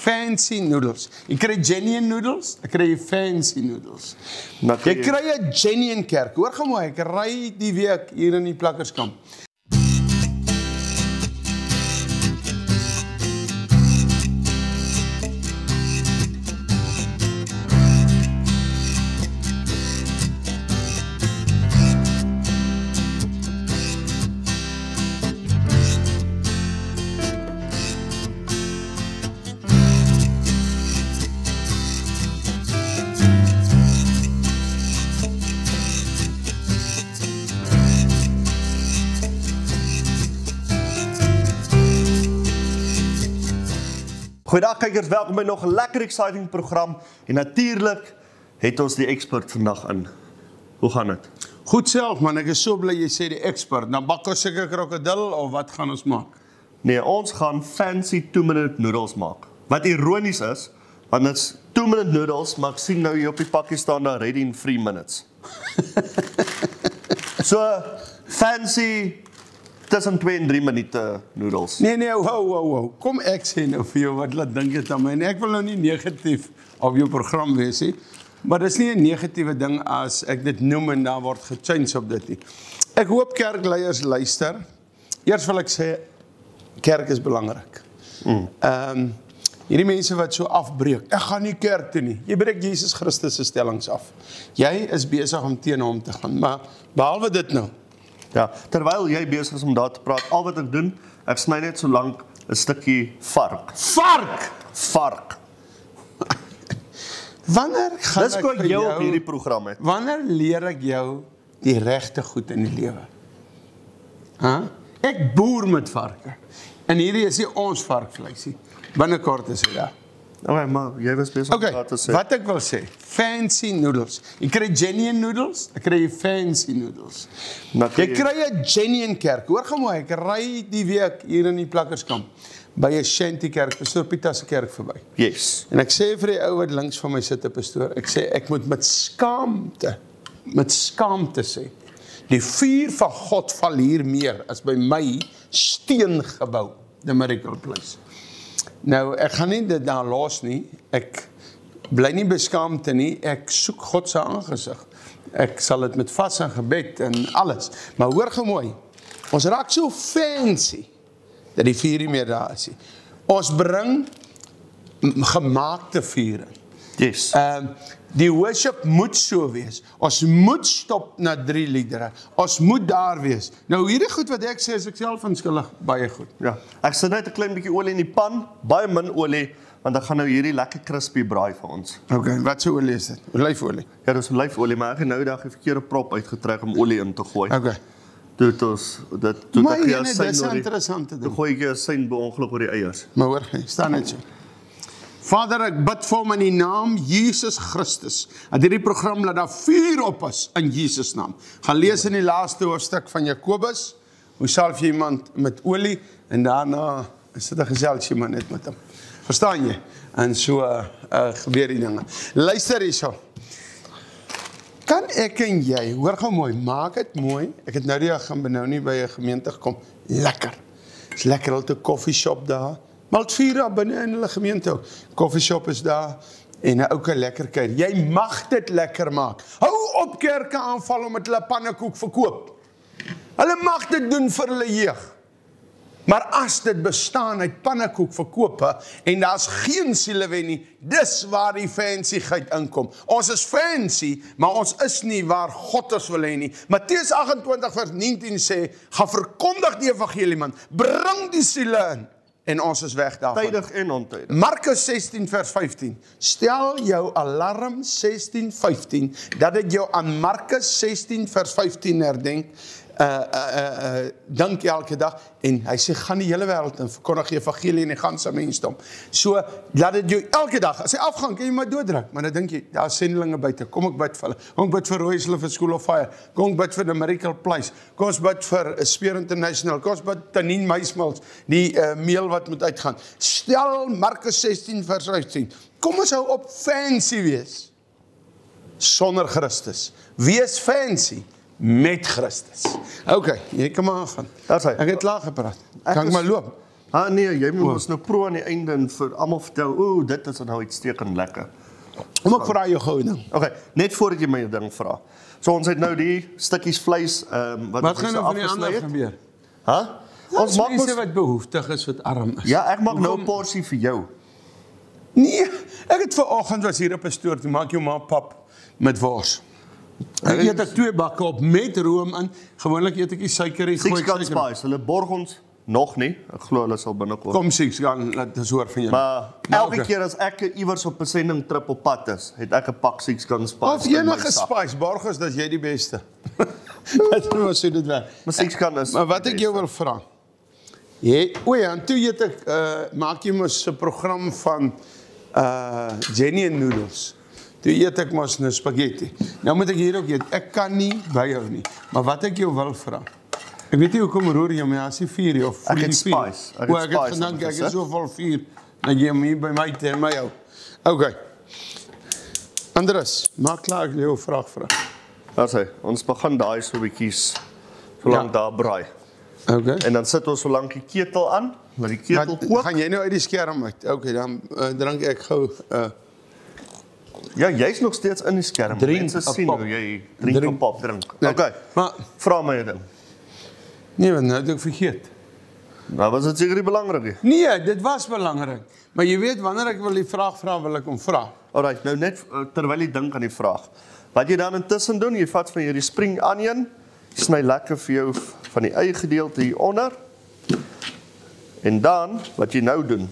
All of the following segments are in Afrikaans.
fancy noodles. Jy kry genuine noodles, dan kry jy fancy noodles. Jy kry 'n genuine kerk. Hoor gou mooi, ek ry die week hier in die Plakkerskamp. Goeiedag kykers, welkom by nog 'n lekker exciting program en natuurlik het ons die expert vandag in. Hoe gaan dit? Goed self man, ek is so bly jy sê die expert. Nou bak ons seker krokodil of wat gaan ons maak? Nee, ons gaan fancy 2-minute noodles maak. Wat ironies is, want dit is 2-minute noodles, maar ek sien nou hier op die pakkie staan daar ready in 3 minutes. So fancy tussen 2 en 3 minute noodles. Nee, wow. Kom ek sê nou vir jou wat laat dink dit aan my. En ek wil nou nie negatief op jou program wees nie, maar dis nie 'n negatiewe ding as ek dit noem en daar word gechange op dit nie. Ek hoop kerkleiers luister. Eers wil ek sê, kerk is belangrik. Hierdie mense wat so afbreek, ek gaan nie kerk toe nie. Jy breek Jesus Christus se stellings af. Jy is besig om teen hom te gaan, maar behalwe dit nou, ja, terwyl jy besig is om daar te praat, al wat ek doen, ek sny net so lank 'n stukkie vark. Vark! Wanneer gaan Dis ek wat vir jy op hierdie program het. Wanneer leer ek jou die regte goed in die lewe? Ek boer met varke. En hierdie is nie ons varkvleisie. Binnekort is dit daar. Okay, maar jy was besig om daar te sê. Wat ek wil sê, fancy noodles. Jy kry genuine noodles, dan kry jy fancy noodles. Jy kry 'n genuine kerk. Hoor gou mooi, ek ry die week hier in die Plakkerskamp by 'n Shanty kerk, Pastoor Pieter se kerk verby. Yes. En ek sê vir die ou wat links van my sit, 'n pastoor, ek sê ek moet met skaamte sê, die vuur van God val hier meer as by my steengebou, the Miracle Place. Nou, ek gaan nie dit daar los nie, ek bly nie beskaamd nie, ek soek God se aangesig. Ek sal dit met vas en gebed en alles. Maar hoor gou mooi, ons raak so fancy, dat die vuur nie meer daar is nie. Ons bring gemaakte vuur in. Yes. Die worship moet so wees. Ons moet stop na 3 liedere. Ons moet daar wees. Nou hierdie goed wat ek sê, is ek self onskuldig baie goed. Ja, ek sit net 'n klein bietjie olie in die pan, baie min olie, want dan gaan nou hierdie lekker crispy braai vir ons. Okay, wat so olie is dit? Olyfolie. Ja, dis olyfolie, maar ek het nou die verkeerde prop uitgetrek om olie in te gooi. Okay. Toe dis Maar jene, dis 'n interessante ding. Toe gooi ek 'n sein by ongeluk oor die eiers. Maar hoor, staan net so. Vader, ek bid vir hom in die naam Jesus Christus, dat hierdie program laat daar vuur op is in Jesus naam. Gaan lees in die laaste hoofstuk van Jakobus, hoe salf jy iemand met olie, en daarna sit 'n geselsie maar net met hom. Verstaan jy? En so gebeur die dinge. Luister hierso. Kan ek en jy, hoor gou mooi, maak dit mooi. Ek het nou die dag gaan benou nie by 'n gemeente gekom. Lekker. Is lekker, hulle het 'n koffieshop daar. Maar het vuur daar binne in hulle gemeente ook. Koffieshop is daar en 'n ouke lekker kuier. Jy mag dit lekker maak. Hou op kerke aanval om met hulle pannekoek verkoop. Hulle mag dit doen vir hulle jeug. Maar as dit bestaan uit pannekoek verkope en daar's geen sielewen nie, dis waar die fancyheid inkom. Ons is fancy, maar ons is nie waar God ons wil hê nie. Matteus 28 vers 19 sê, gaan verkondig die evangelie man, bring die siele in. En ons is weg daarvan. Tydig en ontydig. Markus 16 vers 15. Stel jou alarm 16:15, dat dit jou aan Markus 16 vers 15 herdenk. Dink elke dag, en hy sê, gaan die hele wêreld in, verkondig die evangelie in die ganse mensdom. So, laat dit jou elke dag, as hy afgaan, kan jy maar dooddruk, maar dan dink jy, daar is sendelinge buite, kom ek bid vir hulle, kom ek bid vir Rooisel vir School of Fire, kom ek bid vir the Miracle Place, kom ons bid vir Spear International, kom ons bid Tanien Meismils, die meel wat moet uitgaan. Stel Markus 16 vers 15, kom ons hou op fancy wees, sonder Christus, wees fancy, met Christus. Ok, jy kan maar aangaan. Ek het klaar gepraat. Kan ek maar loop? Ah nee, jy moet ons nou pro aan die einde en vir almal vertel, dit is nou uitstekend lekker. Kom ek vra jou gou ding. Okay, net voordat jy my ding vra. So ons het nou die stukkies vleis Wat gaan nou van die ander gebeur? Ons maak mense wat behoeftig is, wat arm is. Ja, ek maak nou 'n porsie vir jou. Nee, ek het vanoggend was hier op 'n stoor, toe maak jou ma pap met wors. Ek eet ek 2 bakke op met room in. Gewoonlik eet ek die suiker en Six Gun Spice, hulle borg ons nog nie. Ek glo hulle sal binnekort. Kom Six Gun, laat ons hoor van jou. Maar elke keer as ek iewers op 'n sending trip op pad is, het ek 'n pak Six Gun Spice. Of enige spice, borg is dat jy die beste. Dit was so dit werk. Maar Six Gun is. Maar wat ek jou wil vra. En toe eet ek maak jy mos 'n program van Jenny en noodles. Toe eet ek mos 'n spaghetti. Nou moet ek hier ook eet. Ek kan nie byhou nie. Maar wat ek jou wil vra. Ek weet nie hoekom roer jy my as jy 4 of ek voel jy het 4. spice. Ek het gedink ek is so vol 4. Dat jy hom hier by my teen my hou. Okay. Andres, maak klaar ek jou vraag vra. Daar's hy. Ons begin daai so bietjies solank daar braai. Okay. En dan sit ons solank die ketel aan, laat die ketel kook. Gaan jy nou uit die skerm uit? Okay, dan drink ek gou Ja, jy's nog steeds in die skerm. Drink Mense a sien pop. hoe jy drink 'n pop drink. Nee, Okay. Maar Vra my 'n ding. nee, want nou het ek vergeet. Nou was dit seker nie belangrik nie. Nee, dit was belangrik. Maar jy weet wanneer ek wil die vraag vra, wil ek hom vra. Alright, nou net terwyl jy dink aan die vraag. Wat jy dan intussen doen, jy vat van hierdie spring onion, sny lekker vir jou van die eie gedeelte hier onder. En dan wat jy nou doen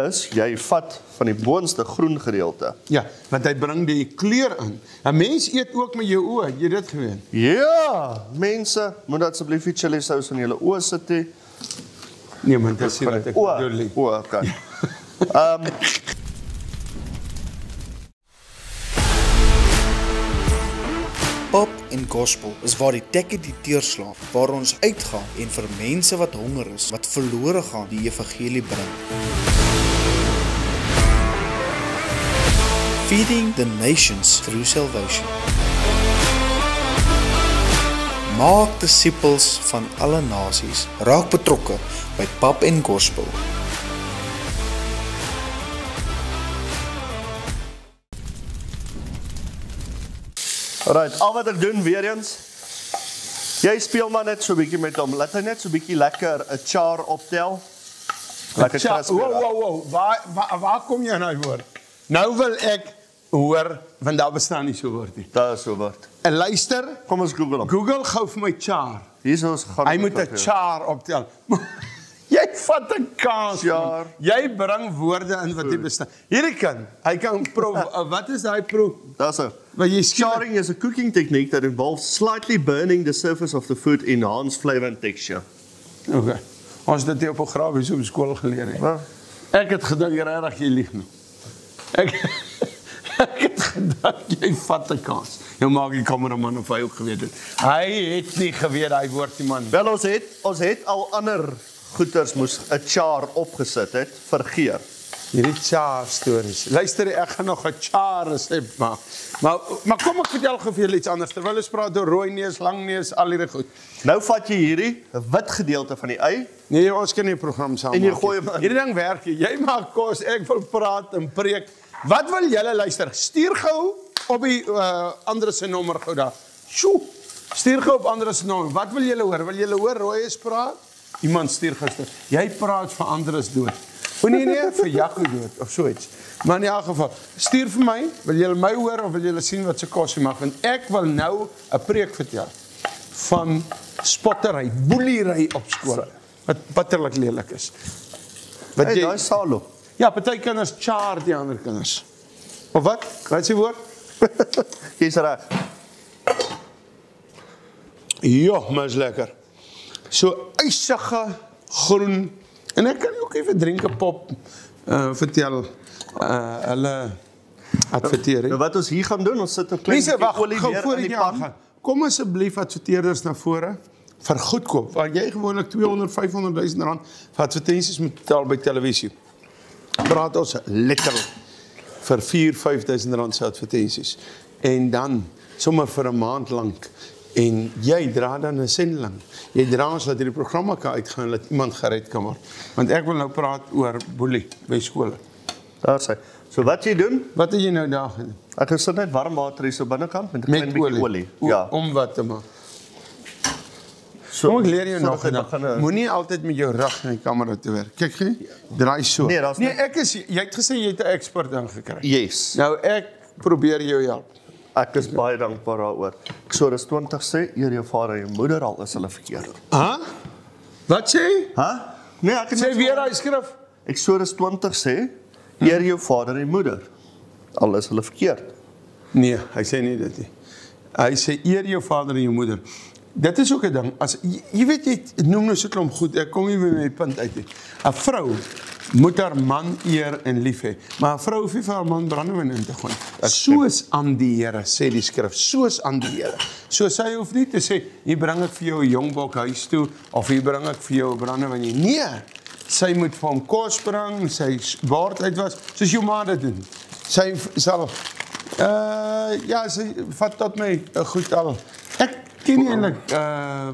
is jy vat van die boonste groen gedeelte. Ja, want hy bring die kleur in. 'n Mens eet ook met jou oë, het jy dit geweet? Ja, mense, moet asseblief die chili saus in julle oë sit hê. Nee, man, dit is wat ek bedoel nie. Okay. Pop en gospel is waar die tekke die deurslaan, waar ons uitgaan en vir mense wat honger is, wat verlore gaan, die evangelie bring. Feeding the nations through salvation. Maak disippels van alle nasies. Raak betrokke by Pop en Gospel. Alright, al wat ek doen weer eens. Jy speel maar net so 'n bietjie met hom. Laat hy net so 'n bietjie lekker 'n char optel. Lekker crispy. Wow. Waar kom jy nou woord? Nou wil ek hoor, want daar bestaan nie so woord nie. Daar is so wat. En luister, Kom ons Google hom. Google gou vir my char. Hier is ons gaan. Hy moet 'n char optel. Jy vat 'n kaas. Char. Jy bring woorde in wat nie bestaan. Hierdie kind, hy kan proef. Wat is daai proef? Daar's so. Wat jy Charring is a cooking technique that involves slightly burning the surface of the food to enhance flavor and texture. Okay. Ons het dit op 'n grafies op skool geleer het. Ja. Ek het gedink regtig jy lieg nou. Ek het gedink jy vat 'n kaas. Nou maak die kameraman of hy ook geweet het. Hy het nie geweet hy woord die man. Wel ons het al ander goeters moes 'n char opgesit het vir geur. Hierdie char stories. Luister, ek gaan nog 'n char resep maak. Maar kom ek vertel gou vir julle iets anders. Terwyl ons praat oor rooi neus, lang neus, al hierdie goed. Nou vat jy hierdie wit gedeelte van die ei Nee, ons kan nie 'n program saam en jy maak gooi nie. hom in. Hierdie ding werk nie. Jy maak kos, ek wil praat en preek. Wat wil julle luister? Stuur gou op die ander se nommer gou daar. Sjoe. Stuur gou op ander se nommer. Wat wil julle hoor? Wil julle hoor Rooies praat? Iemand stuur gister. Jy praat vir Andres dood. O nee, vir Jaco dood of so iets. Maar in elk geval, stuur vir my. Wil julle my hoor of wil julle sien wat se kos jy maak? Want ek wil nou 'n preek vertel van spottery, boelery op skool. Wat bitterlik lelik is. Wat Hey, daai Salo. Ja, party kinders char die ander kinders. Of wat? Wat is die woord? Jy's reg. Ja, maar is lekker. So ysige groen. En ek kan ook even drinke pop vertel. Hulle adverteer. Nou wat ons hier gaan doen, ons sit 'n klein Mense, wag, olie gou weer voor in ek die jou pan. aangaan. Kom asseblief adverteerders na vore vir goedkoop. Waar jy gewoonlik 200, 500 000 rand vir advertensies moet betaal by televisie. Praat ons letterlik vir 4, 5 000 rand se advertensies. En dan sommer vir 'n maand lank En jy dra dan 'n sending. Jy dra ons dat hierdie programme kan uitgaan, dat iemand gered kan word. Want ek wil nou praat oor boelie by skole. Daar sê. So wat jy doen, Wat het jy nou daar gedoen? ek gesit net warm water hier so binnekant met 'n klein Met bietjie olie. Ja. Om wat te maak. So, Kom ek leer jou nog voordat een jy begin, ding. Moenie altyd met jou rug in die kamera te werk. Kyk gee, draai so. Nee, daar's nee, jy het gesê jy het 'n ekspert ingekry. Yes. Nou ek probeer jou help. Ek is baie dankbaar daaroor. Eksodus 20 sê, eer jou vader en jou moeder, al is hulle verkeerd. Wat sê jy? Nee, ek het Sê net weer daai skrif. Eksodus 20 sê, eer jou vader en moeder, al is hulle verkeerd. Nee, hy sê nie dit nie. Hy sê eer jou vader en jou moeder. Dit is ook 'n ding. As jy weet jy noem nou so 'n klomp goed. Ek kom nie by my punt uit nie. 'n Vrou moet haar man eer en lief hê. Maar 'n vrou hoef nie vir haar man brandewyn in te gooi. Soos aan die Here, sê die skrif, soos aan die Here. So sy hoef nie te sê, hier bring ek vir jou 'n jong bok huis toe of hier bring ek vir jou 'n brandewyn nie. Nee. Sy moet vir hom kos bring, sy baard uitwas, soos jou ma dit doen. Sy sal ja, sy vat tot my goed al. Ek ken nie eintlik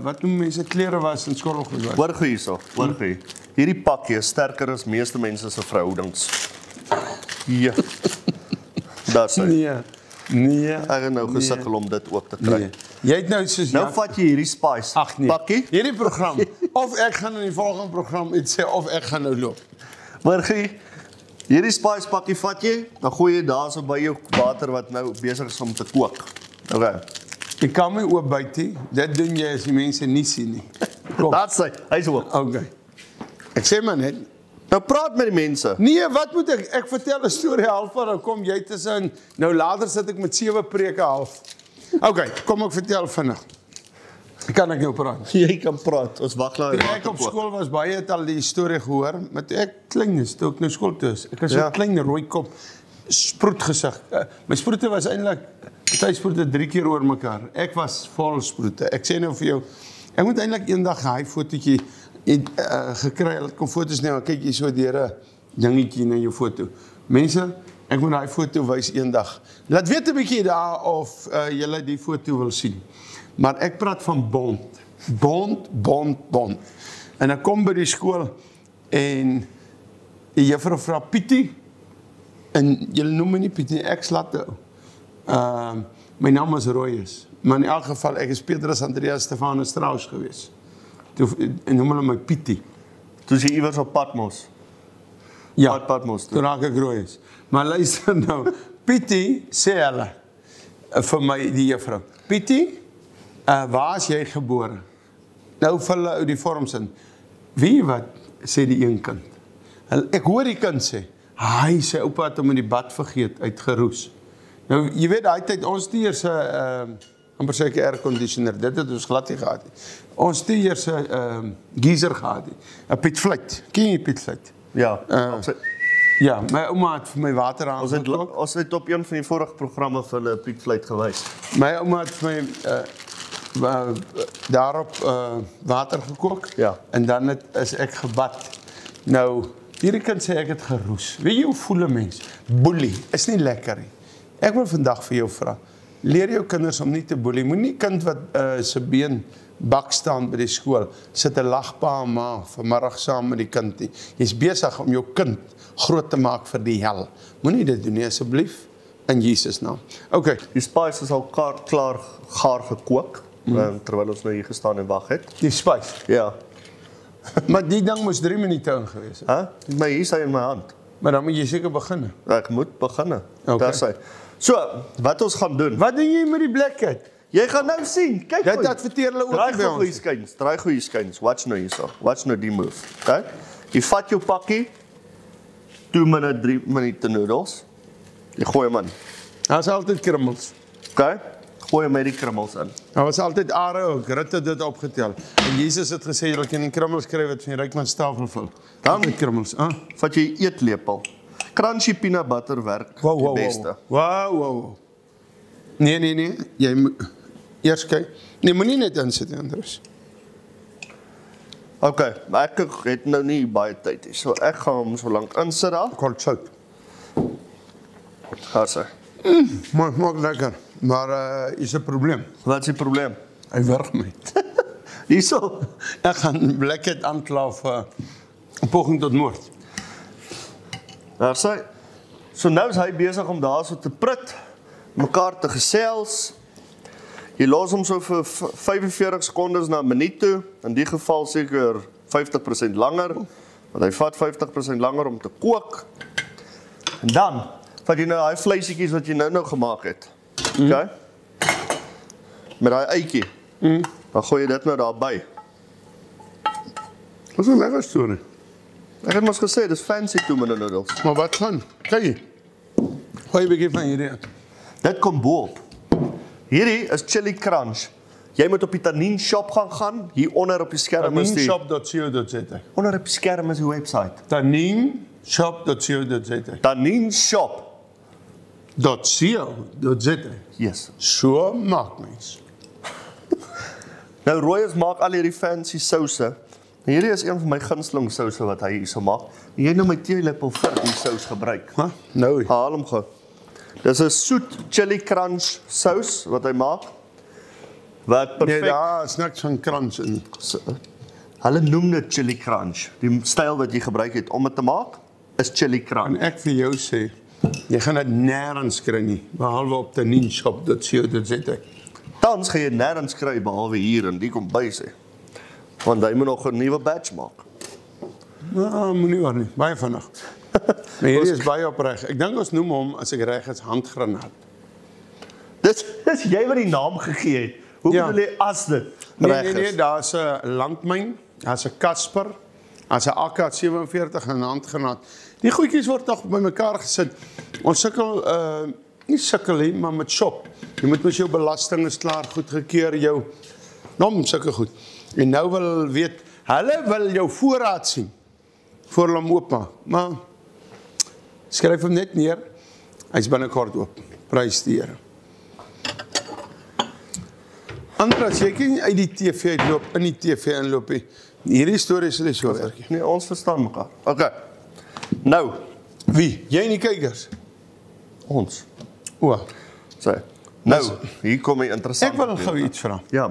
wat noem mense klere was in skool goed was. Hoor gou hierso, hoor gou. Hierdie pakkie is sterker as meeste mense se verhoudings. Ja. Daar sê. Nee. Ek het nou gesukkel om dit oop te kry. Nee. Jy het nou soos Nou vat jy hierdie spice pakkie. Hierdie program of ek gaan in die volgende program iets sê of ek gaan nou loop. Hoor gou. Hierdie spice pakkie vat jy, dan gooi jy daarso by jou water wat nou besig is om te kook. Okay. Ek kan my oop buite. Dit doen jy as die mense nie sien nie. Kom. Dat sê, hy's oop. Okay. Ek sê maar net. Nou praat met die mense. Nee, wat moet ek? Ek vertel 'n storie halfpad, dan kom jy tussen. Nou later sit ek met 7 preke half. Okay, kom ek vertel vinnig. Kan ek nou praat? Jy kan praat. Ons wag nou. Toe ek op skool was, baie het al die storie gehoor, maar toe ek klein is, toe ek nou skool toe is. Ek was so 'n klein rooi kop, sproetgesig. My sproete was eintlik tydsproete 3 keer oor mekaar. Ek was vol sproete. Ek sê nou vir jou, ek moet eintlik eendag 'n hy fotootjie gekry, hulle kom foto's neem, kyk jy so deur 'n dingetjie na jou foto. Mense, ek moet daai foto wys eendag. Laat weet 'n bietjie daar of julle die foto wil sien. Maar ek praat van bond. En ek kom by die skool en die juffrou vra Pietie, en julle noem my nie Pietie, ek slatte ou. My naam is Royes, maar in elk geval, ek is Petrus Andreas Stefanus Strauss gewees. Toe noem hulle my Pietie. Toe jy iewers op Patmos. Ja, Patmos toe. Toe raak ek Royes. Maar luister nou, Pietie sê hulle, vir my die juffrou, Pietie, waar is jy gebore? Nou vul hulle uit die vorms in. Wie wat, sê die een kind. Ek hoor die kind sê, hy sê oupa het hom in die bad vergeet, uitgeroes. Nou, jy weet, daai tyd, ons die eers amper sê ek airconditioner, dit het ons glad nie gehad nie. Ons die eers geyser gehad nie. 'n Piet Vliet, ken jy Piet Vliet? Ja. Ja, my ouma het vir my water aangekook. Ons het op een van die vorige programme vir hulle Piet Vliet gewys. My ouma het vir my daarop water gekook. Ja. En dan is ek gebad. Nou, hierdie kind sê ek het geroes. Weet jy hoe voel 'n mens? Boelie, is nie lekker nie. Ek wil vandag vir jou vra, leer jou kinders om nie te boelie. Moenie kind wat sy been bak staan by die skool, sit 'n lagpa en ma vanmiddag saam met die kind nie. Jy's besig om jou kind groot te maak vir die hel. Moenie dit doen nie, asseblief, in Jesus naam. Okay. Die spice is al klaar gaar gekook, terwyl ons nou hier gestaan en wag het. Die spice. Ja. Maar die ding moes 3 minute in gewees het. Maar hier is hy in my hand. Maar dan moet jy seker begin. Ek moet begin. Okay. Daar sê. So, wat ons gaan doen? Wat doen jy met die black cat? Jy gaan nou sien. Kyk Dit adverteer hulle ook by ons. Draai goeie skuins. Watch nou hierso. Watch nou die move. Okay? Jy vat jou pakkie. 2 minute, 3 minute noodles. Jy gooi hom in. Daar's altyd krummels. Okay? Gooi met die krummels in. Daar was altyd are ook, Rut het dit opgetel. En Jesus het gesê, julle kan nie krummels kry wat van die rykmans tafel vul. Dan met krummels, vat jy eetlepel. Crunchy peanut butter werk die beste. Wow. Nee, jy moet eers kyk. Nee, moenie net insit, Andrus. Okay, maar ek het nou nie baie tyd nie. So ek gaan hom so lank insit daar. Kort sout. Hasse. Maak lekker. Maar is 'n probleem. Wat is die probleem? Hy wurg my. Hierso. Ek gaan Blackhead aankla vir 'n poging tot moord. Daar sê, so nou is hy besig om daar so te prut, mekaar te gesels. Jy los hom so vir 45 sekondes na 'n minuut toe, in die geval seker 50% langer, want hy vat 50% langer om te kook. En dan vat jy nou daai vleisietjies wat jy nou gemaak het. Okay? Met daai eitjie. Dan gooi jy dit nou daarby. Wat 'n lekker storie. Ek het mos gesê, dis fancy tomato noodles. Maar wat gaan? Kyk. Gooi 'n bietjie van hierdie. Dit kom bo-op. Hierdie is chili crunch. Jy moet op die Tannin shop gaan, hier onder op die skerm is die Tanninshop.co.za. onder op die skerm is die website. Tanninshop.co.za. Tannin shop. .co.za. Yes. So maak mens. Nou Royals maak al hierdie fancy souse. Hierdie is een van my gunsteling souse wat hy hierso maak. Jy nou my teelepel vir die sous gebruik. Ha? Nou. Haal hom gou. Dis 'n soet chili crunch sous wat hy maak. Wat Nee, perfek. daar is niks van crunch in. Hulle noem dit chili crunch. Die styl wat jy gebruik het om dit te maak is chili crunch. En ek vir jou sê, jy gaan dit nêrens kry nie, behalwe op Tanninshop.co.za. Tans gaan jy nêrens kry behalwe hier in die kombuis hè. Want hy moet nog 'n nuwe batch maak. Nou, moenie waar nie, baie vinnig. Maar hierdie is baie opreg. Ek dink ons noem hom, as ek reg is, handgranaat. Dis jy wat die naam gegee het. Hoe Ja. bedoel jy as dit Nee, reg is? daar's 'n landmyn, daar's 'n Casper, daar's 'n AK-47 en 'n handgranaat. Die goedjies word nog bymekaar gesit. Ons sukkel nie sukkel nie, maar met shop. Jy moet mos jou belasting is klaar goedgekeur, jou sulke goed. En nou wil weet, hulle wil jou voorraad sien voor hulle hom oopmaak. Maar skryf hom net neer. Hy's binnekort oop. Prys die Here. Andras, jy kan nie uit die TV uitloop, in die TV inloop nie. Hierdie storie sal so werk. Nee, ons verstaan mekaar. Okay. Nou, Wie? Jy en die kykers? ons. O, Sê. Nou, hier kom hy interessant. ek wil gou iets vra. Ja.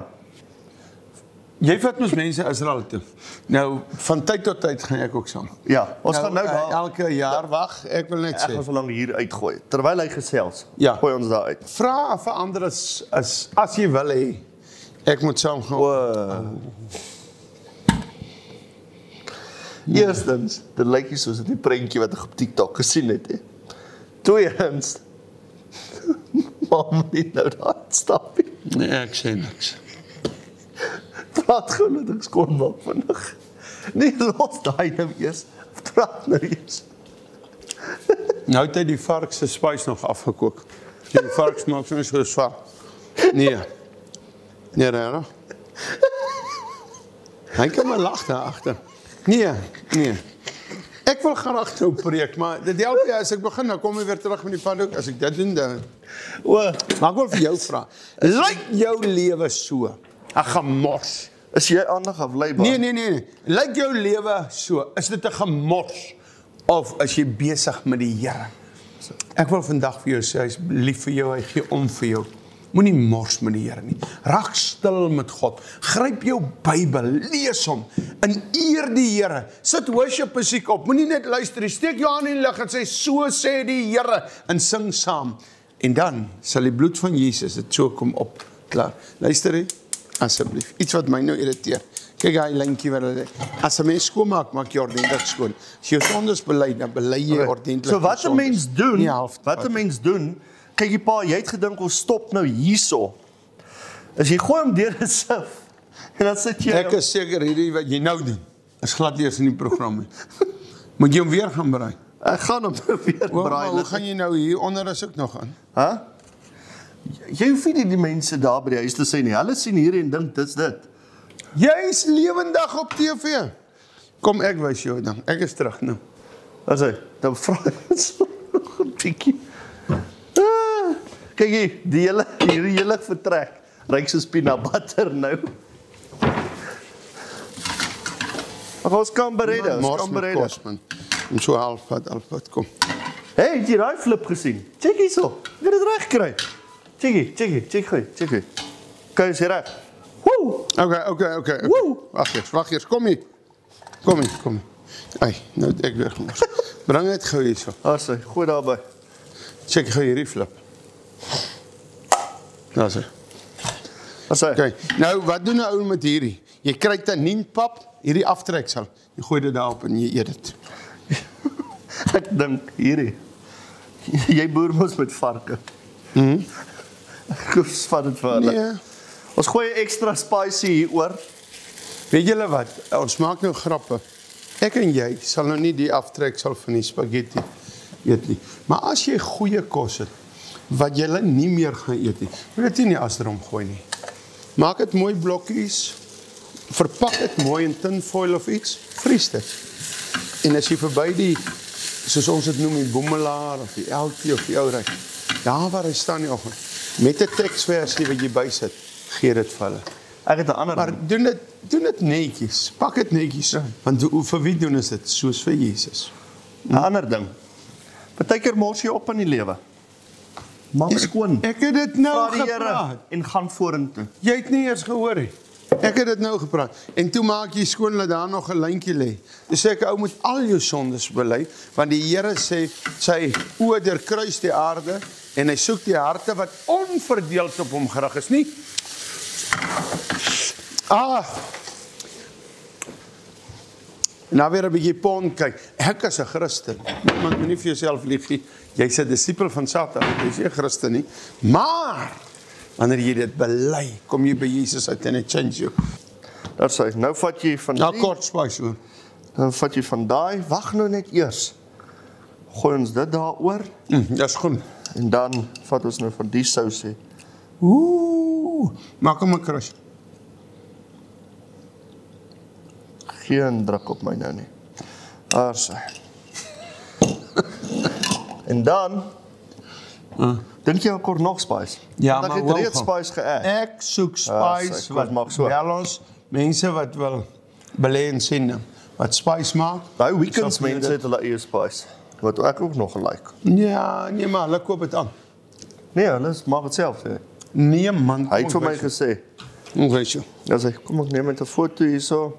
Jy vat mos mense Israel toe. Nou, van tyd tot tyd gaan ek ook saam. Ja, ons gaan nou daar elke jaar wag, ek wil net ek sê. gaan so lank hier uitgooi. Terwyl hy gesels, Ja. gooi ons daar uit. Vra vir ander as jy wil hê. Ek moet saam gaan. Eerstens, dit lyk nie soos 'n prentjie wat ek op TikTok gesien het hè. Tweedens, mam nie nou daar stap nie. Nee, ek sê niks. Praat gou net ek skoon maak vinnig. Nee, los daai nou eers. Praat nou eers. Nou het hy die vark se spys nog afgekook. Die vark smaak so so swak. Nee. Nee, reg. Hy kan maar lag daar agter. Nee. Ek wil graag nou preek, maar dit help jy as ek begin, dan kom ek weer terug met die paddoek. As ek dit doen, dan maar ek wil vir jou vra. Lyk jou lewe so? 'n Gemors. Is jy aandag afleibaar? Nee. Lyk jou lewe so? Is dit 'n gemors of is jy besig met die Here? Ek wil vandag vir jou sê, hy is lief vir jou, hy gee om vir jou. Moenie mors met die Here nie. Raak stil met God. Gryp jou Bybel, lees hom en eer die Here. Sit worship musiek op. Moenie net luister nie. Steek jou hand in die lug en sê so sê die Here en sing saam. En dan sal die bloed van Jesus dit so kom op. Klaar. Luister hè. Asseblief. Iets wat my nou irriteer. Kyk hy lyntjie wat hulle. As 'n mens skoon maak, maak jy ordentlik skoon. As jy sondes bely, dan bely jy ordentlik. So wat 'n mens doen, Nie half. wat 'n mens doen, kyk jy pa, jy het gedink ons stop nou hierso. As jy gooi hom deur 'n sif en dan sit jy Ek is seker hierdie wat jy nou doen is glad nie eens in die program nie. Moet jy hom weer gaan braai? ek gaan hom weer Maar braai. hoe gaan jy nou hier onder as ook nog aan? Hæ? Jy hoef nie die mense daar by die huis te sê nie. Hulle sien hier en dink dit's dit. Jy's lewendig op TV. Kom ek wys jou dan. Ek is terug nou. As hy, dan vra ek so nog 'n bietjie. Kyk hier, hierdie hele vertrek ryk soos peanut butter nou. Ons kan berede, ons kan berede. Om so halfpad kom. Hey, het jy daai flip gesien? Check hierso. Jy het dit reg gekry. Check gou. Kyk, is jy reg? Woe! Okay. Woe! Wag eers, kom hier. Kom hier. Ai, nou het ek weer gemors. Bring dit gou hierso. As hy, gooi daarby. Check gou hierdie flip. Daar's hy. As hy. Okay, nou wat doen 'n ou met hierdie? Jy kry tannierpap, hierdie aftreksel. Jy gooi dit daarop en jy eet dit. Ek dink hierdie. Jy boer mos met varke. Ek vat dit vir hulle. Nee. Ons gooi extra spicy hier oor. Weet julle wat? Ons maak nou grappe. Ek en jy sal nou nie die aftreksel van die spaghetti eet nie. Maar as jy goeie kos het, wat jy nie meer gaan eet nie, moet dit nie asrom gooi nie. Maak dit mooi blokkies, verpak dit mooi in tinfoil of iets, vries dit. En as jy verby die, soos ons dit noem, die boemelaar of die elkie of die ouryk, daar waar hy staan die oggend, met 'n teksversie wat jy bysit, gee dit vir hulle. Ek het 'n ander Maar doen dit netjies, pak dit netjies, want vir wie doen is dit? Soos vir Jesus. 'n ander ding. Partykeer mors jy op in die lewe. Maak skoon. Ek het dit nou Vra die Here gepraat. en gaan vorentoe. Jy het nie eers gehoor nie. Ek het dit nou gepraat. En toe maak jy skoon dat daar nog 'n lyntjie lê. Dis sê ek ou moet al jou sondes bely, want die Here sê sy oë deurkruis die aarde en hy soek die harte wat onverdeeld op hom gerig is, nie? Nou weer 'n bietjie pond kyk. Ek is 'n Christen. Iemand moet nie vir jouself lieg nie. Jy's 'n disipel van Satan. Jy's nie 'n Christen nie. Maar wanneer jy dit bely, kom jy by Jesus uit en hy change jou. Dat sê, nou vat jy van Nou die, kort spice hoor. dan vat jy van daai, wag nou net eers. Gooi ons dit daaroor Dis goed. en dan vat ons nou van die sousie. Maak hom 'n crush. Geen druk op my nou nie. Daar sê. En dan dink jy ook nog spice? Ja, Want maar ek het reeds welkom. spice geëet. Ek soek Ja, spice sê, wat maak so. bel ons mense wat wil belê in sin. Wat spice maak? Daai weekends Sal vir mense dit- het hulle eie spice. Wat ek ook nog like. Ja, nee maar hulle koop dit aan. Nee, hulle maak dit self. Hè. Nee man. Hy het vir my gesê, Okay, so. ja sê, kom ek neem net 'n foto hierso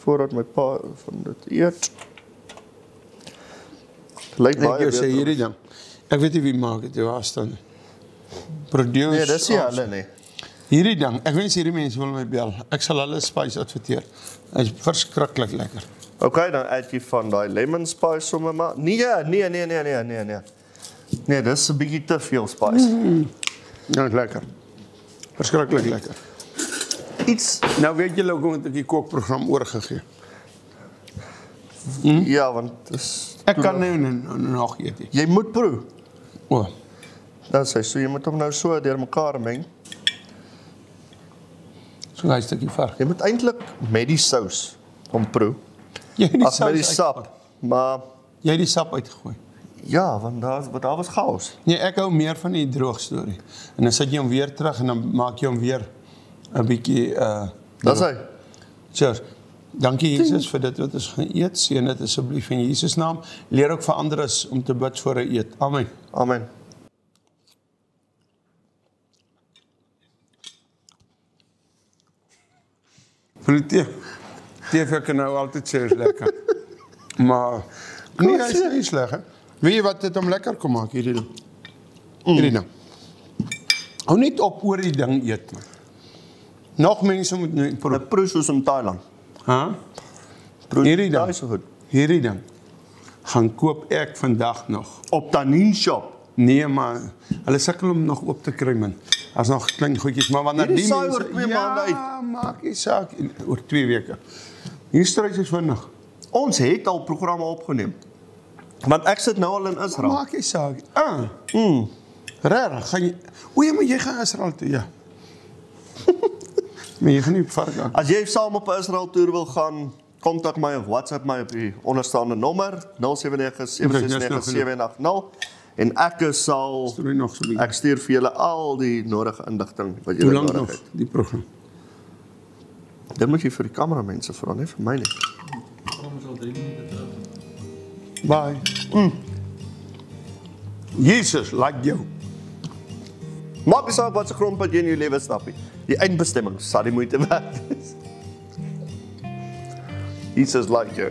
voordat my pa van dit eet. Lyk Ek baie jou sê beter. hierdie ding. Ek weet nie wie maak dit, jou afstand. Produce. Nee, dis nie hulle nie. Hierdie ding, ek wens hierdie mense wil my bel. Ek sal hulle spice adverteer. Hy's verskriklik lekker. Okay, dan eet jy van daai lemon spice sommer maar. Nee. Nee, dis 'n bietjie te veel spice. Ja, lekker. Verskriklik lekker. Iets, Nou weet julle hoekom het ek die kookprogram oorgegee. ja, want dis Ek kan nou nog eet. jy moet proe. O, Dan sê so jy moet hom nou so deurmekaar meng. so 'n stukkie vark. Jy moet eintlik met die sous hom proe. Jy het die As met die saus sap. uitgegooi. Maar Jy het die sap uitgegooi. ja, want daar was chaos. Nee, ek hou meer van die droog storie. En dan sit jy hom weer terug en dan maak jy hom weer 'n bietjie Dis hy. Cheers. Dankie Jesus vir dit wat ons geëet. Seën dit asseblief in Jesus naam. Leer ook vir ander is om te bid voor 'n eet. Amen. Amen. Vir die TV kan nou altyd sê is lekker. Maar nee, hy is nie sleg hè. Weet jy wat dit hom lekker kom maak hierdie ding? Hierdie ding. Hou net op oor die ding eet man. Nog mense moet nou proe. Dit proe soos in Thailand. Hæ? Proe Hierdie daai ding. so goed. Hierdie ding. Gaan koop ek vandag nog. Op Tanin Shop. Nee, maar hulle sukkel om nog oop te kry man. As nog klein goedjies, maar wanneer Hierdie die saai mense oor 2 maande uit. Ja, maak nie saak oor 2 weke. Hier stryk is vinnig. Ons het al programme opgeneem. Want ek sit nou al in Israel. Maak nie saak. Regtig, gaan jy O ja, maar jy gaan Israel toe, ja. Maar jy gaan nie vark aan. As jy saam op 'n Israel toer wil gaan, kontak my of WhatsApp my op die onderstaande nommer 0797697180 en ek sal Storie nog so 'n bietjie. ek stuur vir julle al die nodige inligting wat Hoe julle lank nodig nog het. die program? Dit moet jy vir die kameramense vra, nie vir my nie. Bye. Jesus, like jou. Maak nie saak wat se grondpad jy in jou lewe stap nie. Die eindbestemming sal die moeite werd wees. Jesus like jou.